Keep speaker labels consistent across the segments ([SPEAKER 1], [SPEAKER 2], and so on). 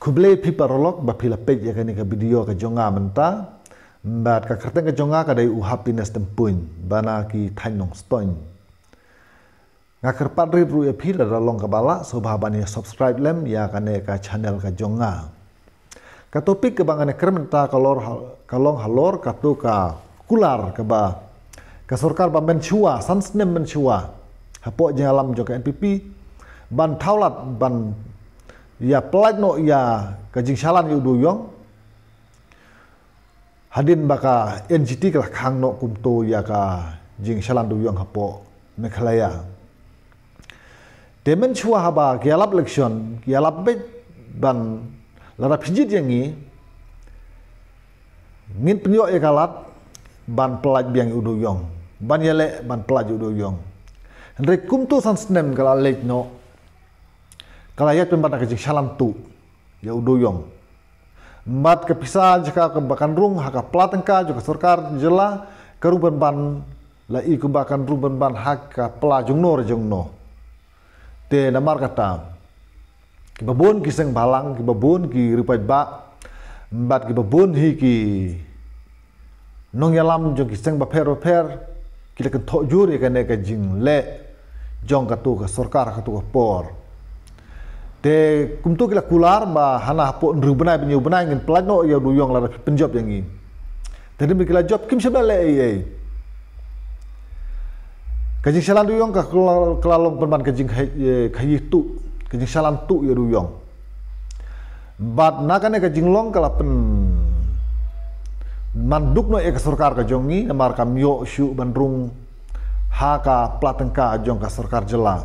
[SPEAKER 1] kuble pi parolog ba pila page ya kani ka video ka jonga menta bat ka kerteng ka jonga ka dai u happiness tempun bana ki thainong stoin ngakar padri ru ya pila dalong ka bala so bani subscribe lem ya kane ka channel ka jonga ka topik ke bangane kermenta kalong halor ka tu ka kular ka ba ka sarkar ba menchua sansnem menchua hapo jalam joka NPP ban thaulat ban ya pelaj no ya kajing shalan yu duyong hadin baka NGT kala khang no kumto ya ka jing shalan duyong hapo Meghalaya demen chua haba gialap election gialap bet ban lara pijit yangi ngin penyo ya kalat ban pelaj biang yu duyong ban yale ban pelaj yu duyong Henry kumto sansnem kala lek no kalayat pembata kejing shalam tu ya uduyong mat kepisah jika kebakan rung haka platengka juga sarkar jela keruban ban la i kebakan ruban ban haka pelajung no te namar kata kibabon kiseng balang kibabon ki ripat ba mat kibabon hi ki nong yalam jong kiseng ba per kita kan tok juri kan kejing le jong katu ke sarkar katu ke por de kumtu kila kular ba hana po nru benai penyu benai ngin plano ya duyong la penjob yang ini tadi mikila job kim sebale ai kajing salan duyong ka kelalong penban kajing kayi tu kajing salan tu ya duyong bat nakane kajing long kala pen manduk no e ka sarkar ka jongi namar kam yo syu bandrung haka platengka jong ka sarkar jela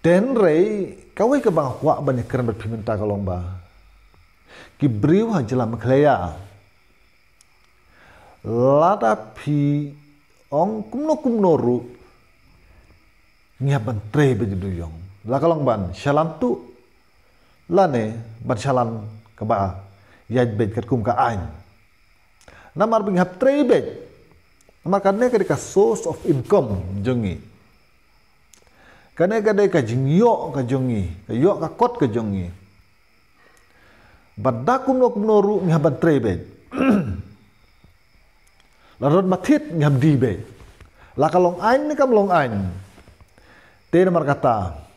[SPEAKER 1] Den rei kawai ke bang wak banyak keren berpiminta kalong ba ki briu ha jela Meghalaya lada pi ong kumno ru ngiaban tre bejuduyong la kalong ban shalan tu lane ban shalan ke ba yaj bet kat kum ka ain namar binghap tre bet namar kadne ka source of income jongi Karena kadai ka jingyo ka jongi, ka yo ka kot ka jongi. Badakum no kumnoru ngaban trebe. Larod matit ngab dibe. La kalong ain ni kam long ain. Te namar kata.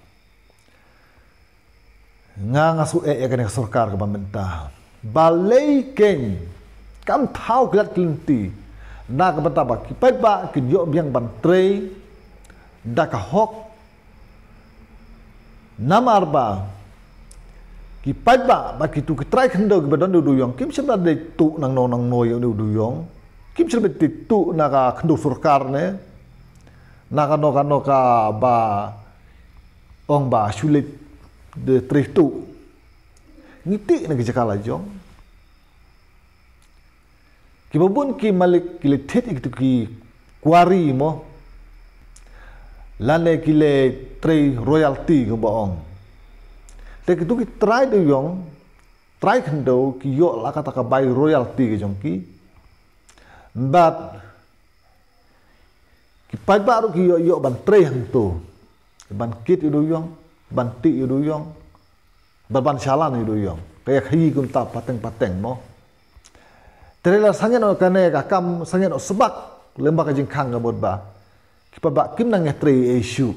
[SPEAKER 1] Nga ngasu ya kan sarkar ka pamenta. Balai ken kam thau glat klinti. Na ka bataba kipai ba kinyo biang ban tre da ka hok namar ba kipat ba kitu kitrai khendo ki badon duyong kim sebab de tu nang no yo duyong kim sebab de tu naga khendo sarkar ne naga no ka ba ong ba sulit de tritu ngiti na jakala jong ki babun ki malik kilet itu ki kuari mo lane kile tray royalty ke baong te kitu ki try de yong try khendo ki yo la kata ka bai royalty ke jong ki but ki pai baru ki yo ban tray hantu ban kit yu yong ban ti yu yong ban shalan yu yong kaya khi kum ta pateng mo terela sanya no kane ka kam sanya no sebak lembak ka jing khang ga bod ba Kipabak kim nang ngetri isu.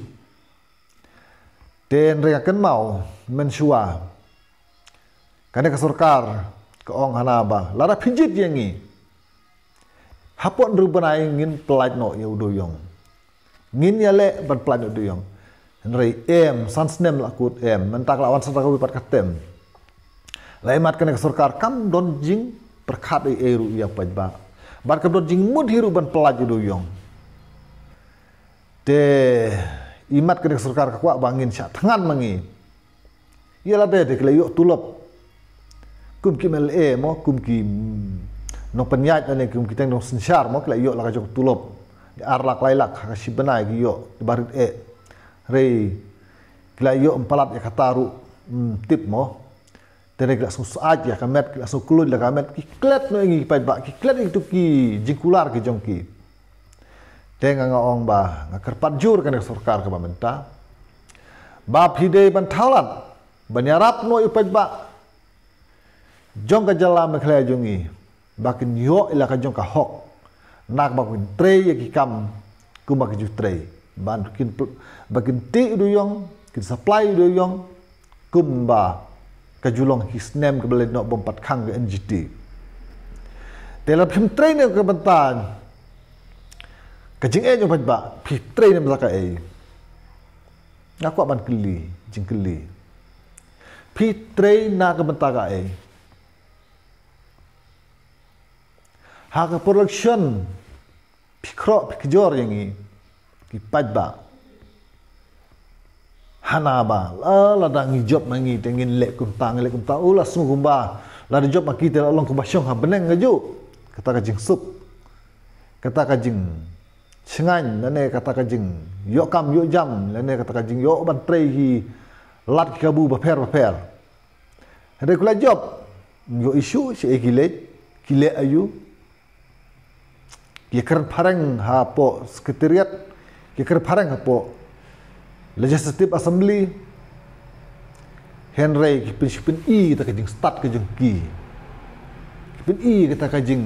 [SPEAKER 1] Den reakan mau mensua. Karena ke sarkar ke ong hanaba. Lara pijit yangi. Hapon rubanai ngin pelaj no ya uduyong. Ngin yale ban pelaj no uduyong. Henry sansnem lakut mentak lawan sarkar wipat katem. Laimat kena ke sarkar kam don jing perkat eru ya pajba. Bar kam don jing mud hiru ban pelaj uduyong. De imat kena sarkar kakwa bangin syak tangan mangi ialah de kelayo tulop kum ki MLA mo kum ki no penyat ane kum kita no sensar mo kelayo la kajok tulop di arlak lailak kasi benai gi yo di barit rei kelayo empalat ya kataru tip mo tere kela sus aja kamet kela sukulud la kamet ki klet no ingi pai ba ki klet itu ki jikular ki jongki Tengah ngong ba ngakar patjur kan sarkar ka pamenta ba phide ban thaulat Banyarap no ipaj ba. Jong ka jala meklaya jongi. Bakin yo ila ka jong ka hok. Nak bakin trei ya ki kam. Kuma ki ju trei. Bakin ti udu yong. Kin supply udu yong. Kumba. Kajulong hisnem ke beli nok bompat kang ke NGT. Dalam film trei ni ke bentan. Kajing yo ipaj ba. Pi trei ni belaka Aku akan keli. Jing keli. Pitrei na kebentaka hak production pikro pikjor yang ini kipaj ba hana ba la dang job mangi tengin lek kuntang ula sungguh ba la job maki te long kubasyong ha beneng ngaju kata kajing sup kata kajing cengan lane kata kajing yo kam yo jam lane kata kajing yo ban trei hi lat kabu baper regular job yo isu si kile ayu ye keren pareng ha po sekretariat ye keren pareng ha po legislative assembly Henry kipin ta kajing start kajing kipin kata kajing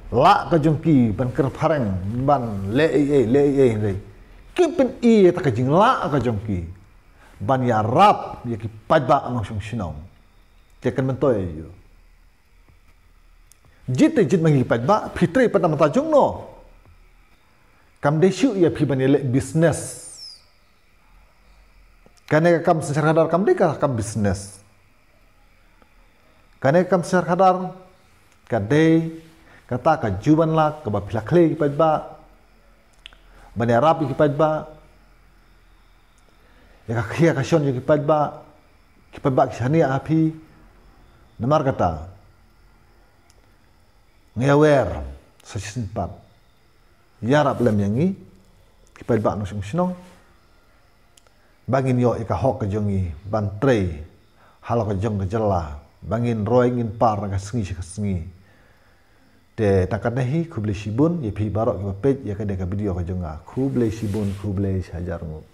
[SPEAKER 1] la kajing ban keren pareng ban le Henry kipin ta kajing la kajong ban ya rap ya ki pajba ang sung sinong tekan mentoy yo jit mangi pajba fitri pada mata jung no kam desu ya pi ban le business kane kam secara kadar kam deka kam business kane kam secara kadar kadai kata ka juban lak ka ba pilakle ki pajba ban ya rap ki pajba ya kakia kasyon yung kipajba kisania api namar kata ngayawer sa sisimpat yarap lem yangi kipajba no sinong bangin yo ikahok kajongi bantrei halo kajong kajala bangin roy ngin par ka sengi de takanahi kuble sibun ye pi barok ke page ya ka de ka video ka jonga kuble sibun kuble sajarmu